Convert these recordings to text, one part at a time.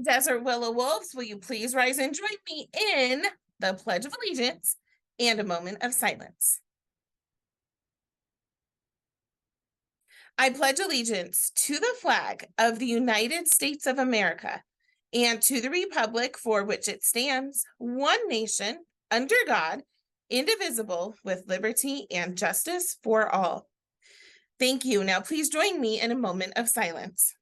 Desert Willow Wolves, will you please rise and join me in the Pledge of Allegiance and a moment of silence? I pledge allegiance to the flag of the United States of America and to the republic for which it stands, one nation, under God, indivisible, with liberty and justice for all. Thank you. Now please join me in a moment of silence.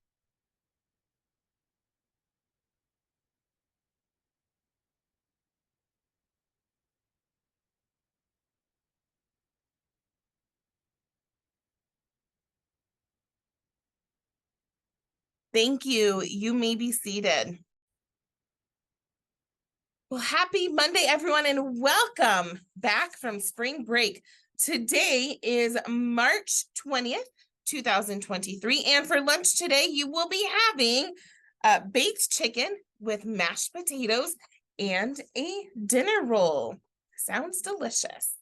Thank you. You may be seated. Well, happy Monday, everyone, and welcome back from spring break. Today is March 20th, 2023, and for lunch today, you will be having baked chicken with mashed potatoes and a dinner roll. Sounds delicious.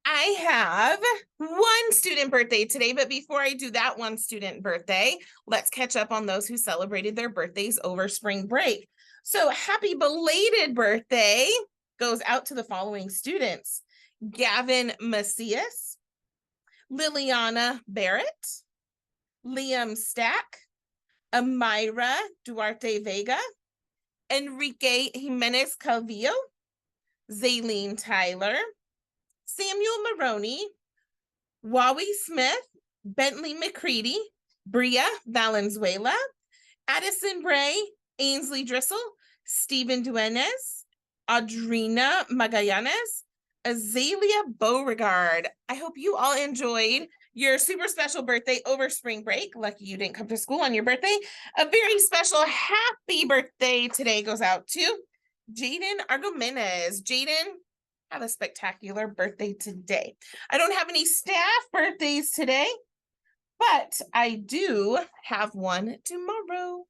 I have one student birthday today, but before I do that one student birthday, let's catch up on those who celebrated their birthdays over spring break. So happy belated birthday goes out to the following students: Gavin Macias, Liliana Barrett, Liam Stack, Amira Duarte Vega, Enrique Jimenez Calvillo, Zaylene Tyler, Samuel Maroney, Wawi Smith, Bentley McCready, Bria Valenzuela, Addison Bray, Ainsley Drissel, Stephen Duenes, Audrina Magallanes, Azalea Beauregard. I hope you all enjoyed your super special birthday over spring break. Lucky you didn't come to school on your birthday. A very special happy birthday today goes out to Jaden Argomenes. Jaden, have a spectacular birthday today. I don't have any staff birthdays today, but I do have one tomorrow.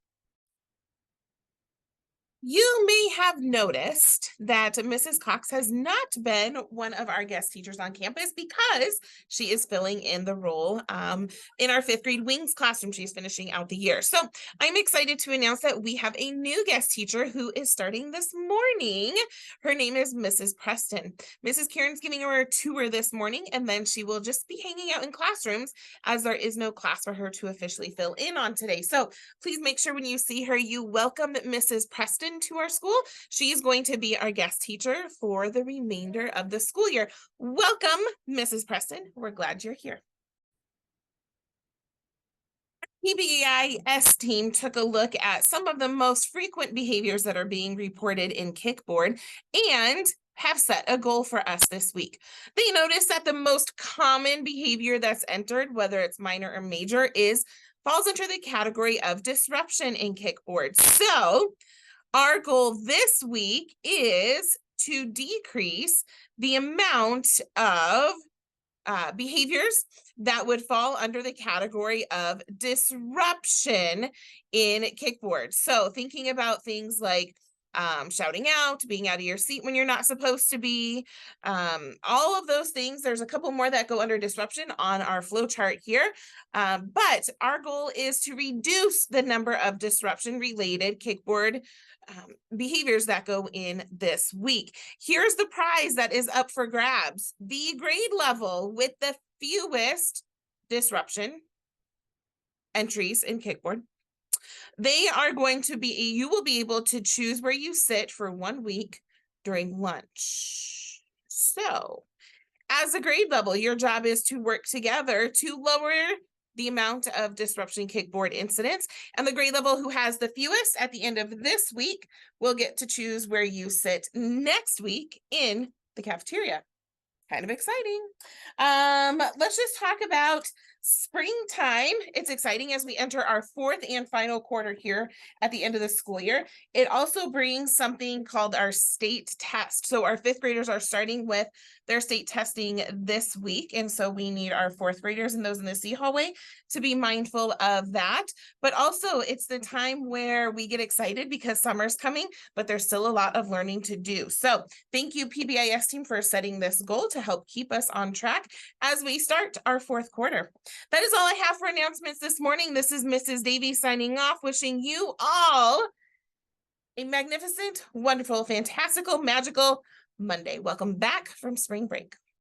You may have noticed that Mrs. Cox has not been one of our guest teachers on campus because she is filling in the role in our fifth grade Wings classroom. She's finishing out the year. So I'm excited to announce that we have a new guest teacher who is starting this morning. Her name is Mrs. Preston. Mrs. Karen's giving her a tour this morning, and then she will just be hanging out in classrooms as there is no class for her to officially fill in on today. So please make sure when you see her, you welcome Mrs. Preston to our school. She's going to be our guest teacher for the remainder of the school year. Welcome, Mrs. Preston. We're glad you're here. PBAIS team took a look at some of the most frequent behaviors that are being reported in Kickboard and have set a goal for us this week. They noticed that the most common behavior that's entered, whether it's minor or major, falls under the category of disruption in Kickboard. So our goal this week is to decrease the amount of behaviors that would fall under the category of disruption in Kickboard. So thinking about things like shouting out, being out of your seat when you're not supposed to be, all of those things. There's a couple more that go under disruption on our flow chart here. But our goal is to reduce the number of disruption related Kickboard behaviors that go in this week. Here's the prize that is up for grabs: the grade level with the fewest disruption entries in Kickboard. They are going to be, you will be able to choose where you sit for 1 week during lunch. So as a grade level, your job is to work together to lower the amount of disruption Kickboard incidents, and the grade level who has the fewest at the end of this week will get to choose where you sit next week in the cafeteria. Kind of exciting. Let's just talk about springtime. It's exciting as we enter our fourth and final quarter here at the end of the school year. It also brings something called our state test. So our fifth graders are starting with their state testing this week. And so we need our fourth graders and those in the C hallway to be mindful of that. But also it's the time where we get excited because summer's coming, but there's still a lot of learning to do. So thank you, PBIS team, for setting this goal to help keep us on track as we start our fourth quarter. That is all I have for announcements this morning. This is Mrs. Davies signing off, wishing you all a magnificent, wonderful, fantastical, magical Monday. Welcome back from spring break.